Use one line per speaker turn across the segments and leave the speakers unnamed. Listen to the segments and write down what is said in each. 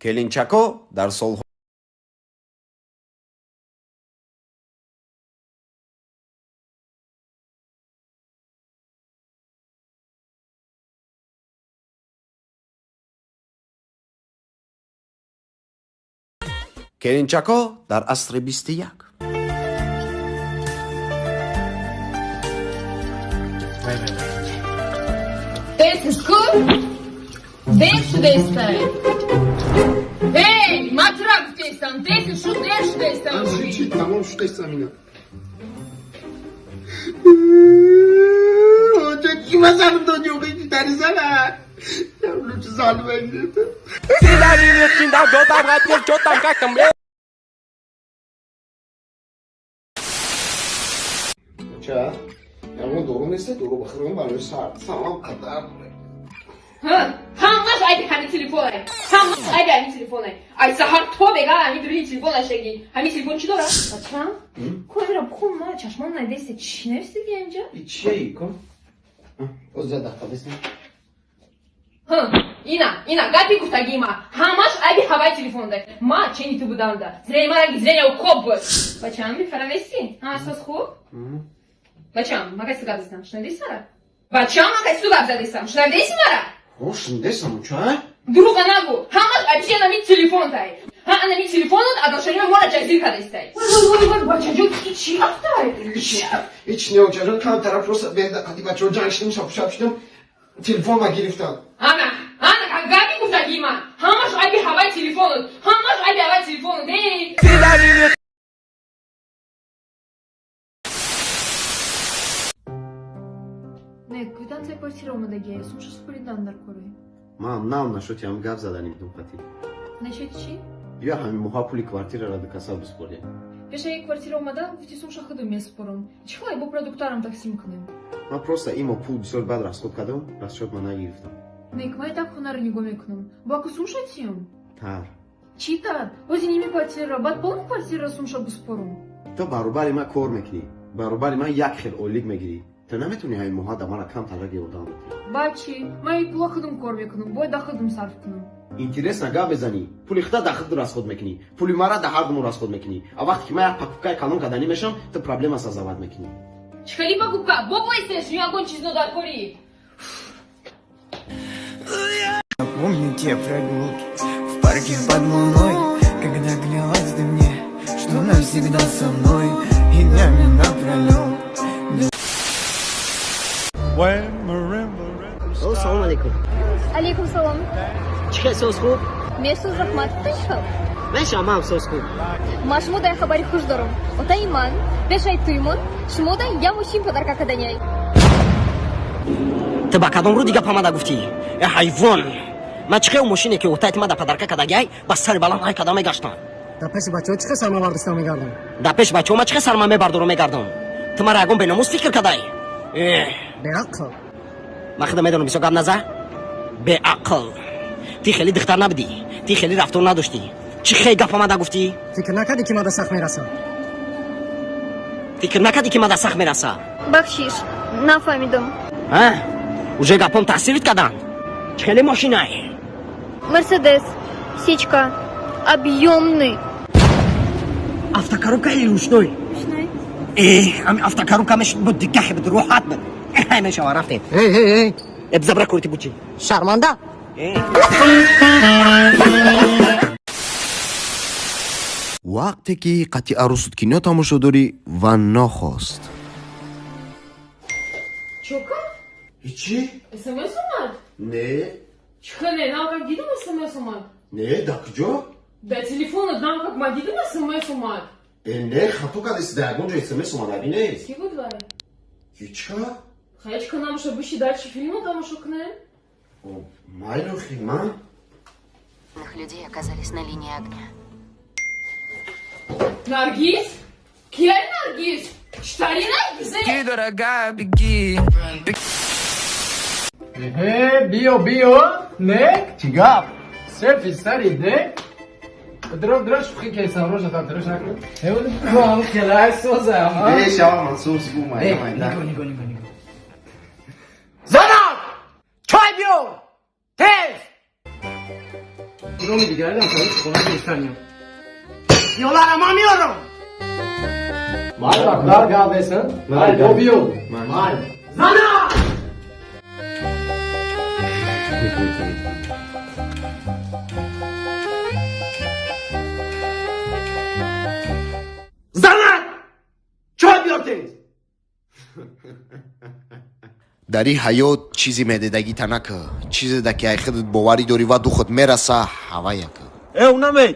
کلینچاکو در صلح کلینچاکو در عصر 21
This is good. This today's time. Hey, matrak teyzem. This is şu der şu teyzem.
Tamam şu teyzem yine. Hoca kime sarıldı diyor ki derizene. Ya lütfen zalime gidiyordu. Hoca, ya bunu doğru neyse doğru bakırım var. Sağlam kadar.
Hamaz ay bir telefonu. Hamaz ay bir telefonu. Ay sahar to bega hani bir telefon aşegi. Hani telefon çidora. Açam. Koyra kumma çaşman neredeyse çiğnersin genca.
İçeyi kom. O zaten kalesın.
Ina, gati kutagima. Hamaz ay bir hava telefonda. Ma çeni tu budanda. Zrejmara gizlenya u kob. Bacham bir faravesi. Ha sos خوب? Bacham, magaj su gabzdam. Şnedis mara? Bacham, magaj su gabzdam. Şnedis mara?
Hoş şimdi саму ha?
Друга нагу. Хамаз вообще на мой телефон тай. На мой телефон отношения мора чазирка дестай. Ой, бачаҷо чи афтай?
Hiç ne olacak? Kan taraf просто ben de hadi bak çocuğa açtım şapşım. Telefonla giriften.
Ana, gabi gustagima. Hamaz ay bir hava telefonu. Hamaz ay bir hava telefonu. Dey.
Ne, kvitanția e părțirea omădăgheie, sunt și spăritan dar coroi.
Мам, нам на шоти ам гап заданим дум хати.
Ne știi ce?
Я хами мухапули квартира рада касал бисполе.
Пеша e квартира omăda, vti sunt și hădum e sporom. Ce hăi, bo productaram tak simknem.
Ма просто има пул бисёр бад расход кардам, расчёт ман нагирифтам.
Ne, кмай так хунар не гомекнем. Bo ако слушатием?
Тар.
Чита, ози ними квартира, бад полну квартира sunt și bu sporom.
تو баробари ман кор мекунӣ. Баробари ман як хел олиг мегирӣ. То наметуни ҳамин моҳа да мана кам талаги одам битӣ.
Бачи, май плохо хădum кор мекунем, бой да хădum сарф кунем.
Интересно гап безанӣ. Пули хита да худ расход мекунӣ. Пули мара да ҳардумон расход мекунӣ. А вақте ки ман як покупкаи калон карданӣ мешавам, то проблема сазават мекунӣ.
Чхали покупка. Бобо истеш, ни огонь чизно дар кори.
Помню те прогулки в парке под луной, когда клялась ты мне, что навсегда со мной и днями напролёт.
Assalomu alaykum.
Alaykum salom.
Chika so'z خوب؟
Mesut Rahmatov Tinchkov.
Men shamam so'z خوب.
Машмудай хабари хуш дорам. Отаи ман, пешаи туймон, шумодай я мушин подарка каданяй.
Ты ба кадом рӯ дига памада гуфтӣ? Э ҳайвон! Ман чиқе мошине ки отайти ман да падарка кадагай ба сари баланд ҳай кадам мегаштам.
Да пеши бачаҳо чиқа сарма бардоштан мегардам?
Да пеши бачаҳо ман чиқа сарма мебардорам мегардам. Ты мара ягон беномус фикр кадай.
Беақл.
ман худа медонам бисёр гап наза? Беақл. Ти хеле духтар набудӣ. Ти хеле рафтор надоштӣ. Чӣ хеле гап омада гуфтӣ?
Фикр накардӣ ки ман да сахт мерасам?
Фикр накардӣ ки ман да сахт мерасам?
Бахшиш, нафаҳмидам.
Уже гапом таъсирит карданд? Чӣ хеле мошинай?
Мерседес, сечка, объёмный.
Автокоробка или ручной?
Ручной.
Ами автокоробка буд дикахе буд роҳат буд. Мешава рафтем.
Эй!
Бзабра курти бучи.
Шарманда?
вақте ки қатъи арӯсудкино тамошодорӣ ва нохост.
Чока?
İçi?
СМС умад?
Не,
Чхале, знам как дидам СМС умад.
не, да куҷо?
Да телефона знам как ма дидам СМС умад.
Не, хато кардеси да ягон ҷо смс омадаби нест.
Ки буд вай?
Кича?
Хаечка нам шо биши дальше фильма тамошо кунем?
Майло хима?
Людей оказались на линии огня.
Наргиз? Кер Наргиз? Штари Наргиз?
Дорогая, беги.
Био, не? Чигап? Селфи стари, не? Дрож фхикай саврожа та дрож накру. Евол гол келай соза, ама.
Шава мансус бума.
Нико. Зана! Чай био! Тез! خودمو دیگه ندارم تا خونه نیستم
Yollara mamıyorum.
Mal bak dar kahvesin. Mal bobiyo. Mal.
Zana! Zana! چای بیارتید.
در این حیات چیزی مددگی تنکه چیزی ده که ای خودت باوری داری و دو خود میرسه هوا یکه
اونمه.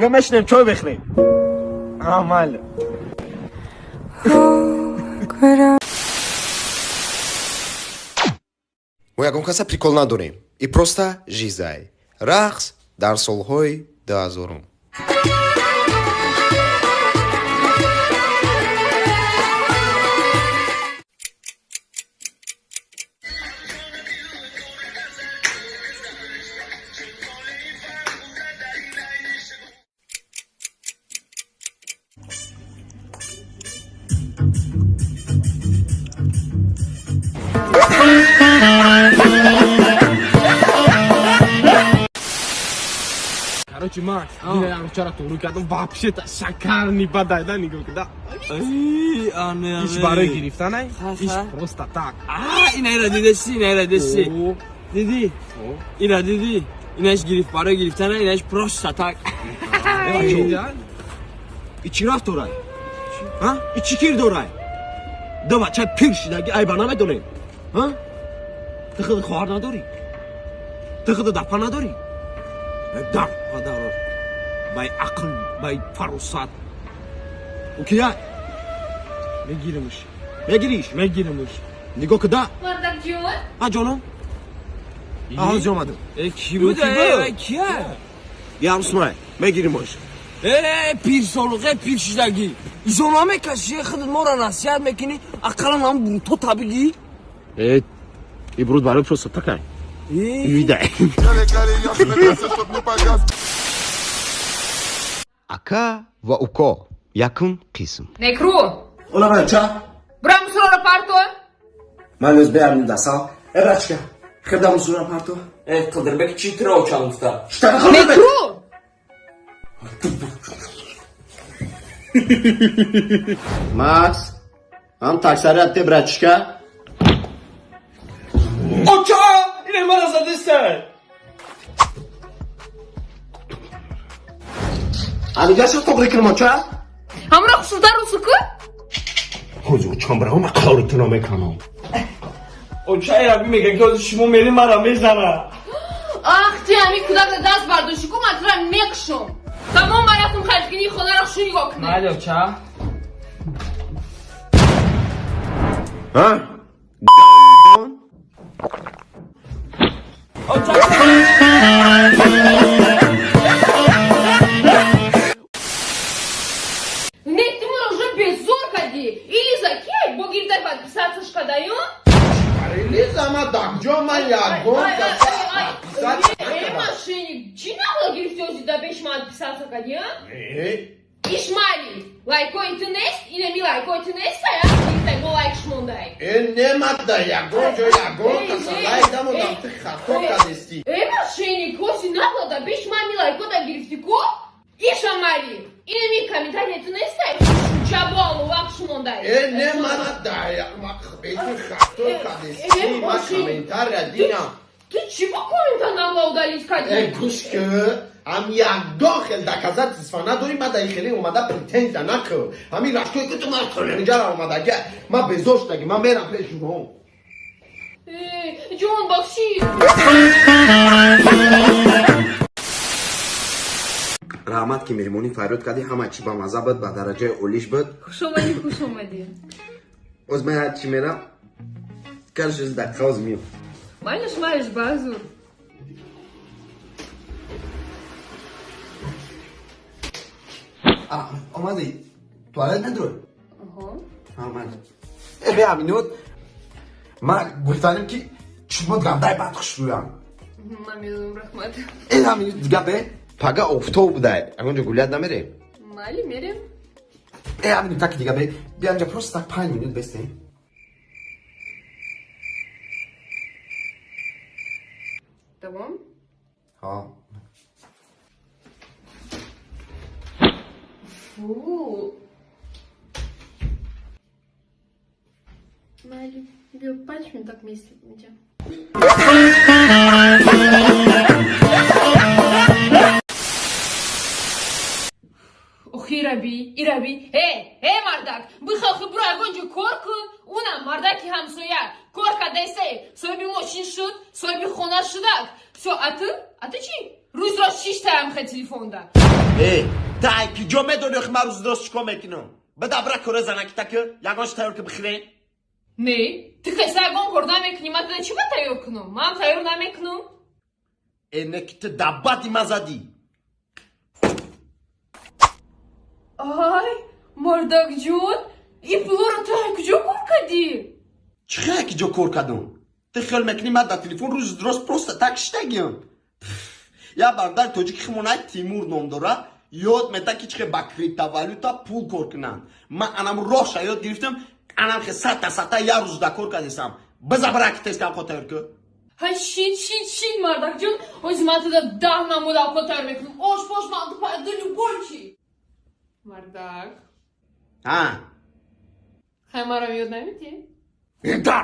یا مشنیم چای بخوریم. عمل.
و یکم کسا پریکول نداریم ای پروستا جیزای رقص در سالهای 2000
Короче, Макс, я вчера туру кардам, вообще-то шикарный подай, да, нигоh куда? Иш барои гирифтан ай? Иш просто так.
Inayra dedesi, inayra dedesi. Dedi. Ina dedi. İnaş girif, para giriften ay, inaş просто так.
İçi raft orayı. Ha? İçi kirdi orayı. Dava çay pirşidagi ayban هم داریم. ها؟ تخد خوار نداری. تخد دپا نداری. در پدر بای عقل بای فروسات. اوکیه؟
Megirmiş.
بگیریش.
Megirmiş.
نگاه کدا.
Bardak John.
ها جانم. آها جامدم.
Ki bu da ki?
Yarısmay. بگیریمش.
Pir soluğe pir şidagi. İzolame kaşıya khid mora nasihat mekini akalan am bruto tabi gi.
І бруд бару просто такай. Відай. Ака ва уко. Якун қисм.
Nekru.
Ola ben ça.
Bram sura parto.
Ben öz beğendim de sağ. Ebraçka. Kırdam sura parto.
Kıdırбек çitira o çalıfta.
İşte kırdım.
Nekru.
Max. Am taksari atte braçka.
Oça! İne maraza dese.
Ani gerçek toplu kırma ça.
Hamra kusuldar usuku.
Hocam çambra ama kavrutu name kanal.
Oça ya bir mega göz şumu meri mara mezana.
Ах ты, ами куда ты даст бардушику, матра мекшум. Тамом маятум хальгини хонара шуни гокне.
Hadi oça.
Ha?
Не, ты можешь уже беззор ходи. Или закей, боги дай подписаться шкадаю.
Лиза ма дакджо ма ягон
Эй, мошенник, чинахла гирифтёзи да беш ма подписаться кадия? İşmali, lajko internet, yine mi lajko internet saya, yine bu like şmonday.
Ne madda ягон jo ягон kasalay damo damtı khato kadesti
Мошенник, коси нахла да беш ма ми lajko da giriftiko? İşamali, yine mi komentar internet saya, çabalo like şmonday.
Ne madda ягон khato kadesti ma komentar radina.
Ты чего комментар нагла удалить кадия?
Кушке ам ягон хел доказать сфана дори ма да ихели умада претензия нако ами рашко ки ту ма тоненджара умада га ма безоштаги ма мерам пешуно
Джон Бакси.
Rahmat ki mehmoni Farod kadi hama çiba mazabet ba daraja olish bud.
Хушомади, хушомади.
Ozma her çimera. Karşız da kazmıyor.
Малиш, малиш, базур.
Olmadı. Tuvalet nedir o? Aman.
به همینوت من گفتم که شما گندای بعد خوش رویم
Мамилум рахмат.
این همینوت دیگه به پگه افتو بوده اونجا گولیت نمیره
Мали, мерим.
این همینوت تک دیگه به بیا اینجا پروست تک 5 minut بستیم
Tamam.
ها
Фу.
Майли, бил пальчиками так вместе.
Ох, Ираби. Мардак, бихалхи бурай гонжи кор кун. Унам мардаки хамсоя. Корка десе, соби мошин шуд, соби хона шудак. Все, а ты чи? Руз раз шиштаям хе телефонда.
дай киҷо медони ма рӯзидроз чикор мекунам бадабра кора занаки таки ягонш тайёр ки бихӯрем
Не, ты хесагон кор намекунӣ, ман тада чиба тайёр кунам? Ман тайёр намекунам.
эне ки ту даббати ма задӣ
Ай, мардакҷон, ин пулоро ту куҷо кор кардӣ?
чӣ хеле киҷо кор кардам ту хел мекунӣ ма дар телефон рӯзидроз просто так штагиам я бародари тоҷики химонай Тимур ном дора ёд мета ки чихе ба криптовалюта пул кор кунанд ман анам роша ёд гирифтам анам хе сата я рӯзда кор кардесам бизабра ки тескам хотайёр ку
Ай, шин, мардакҷон, ози ман тада 10 намуда овқот тайёр мекунам. Ош, ман ту пайда любой чи. Мардак,
ҳа
хай маро ёд намедиҳӣ?
да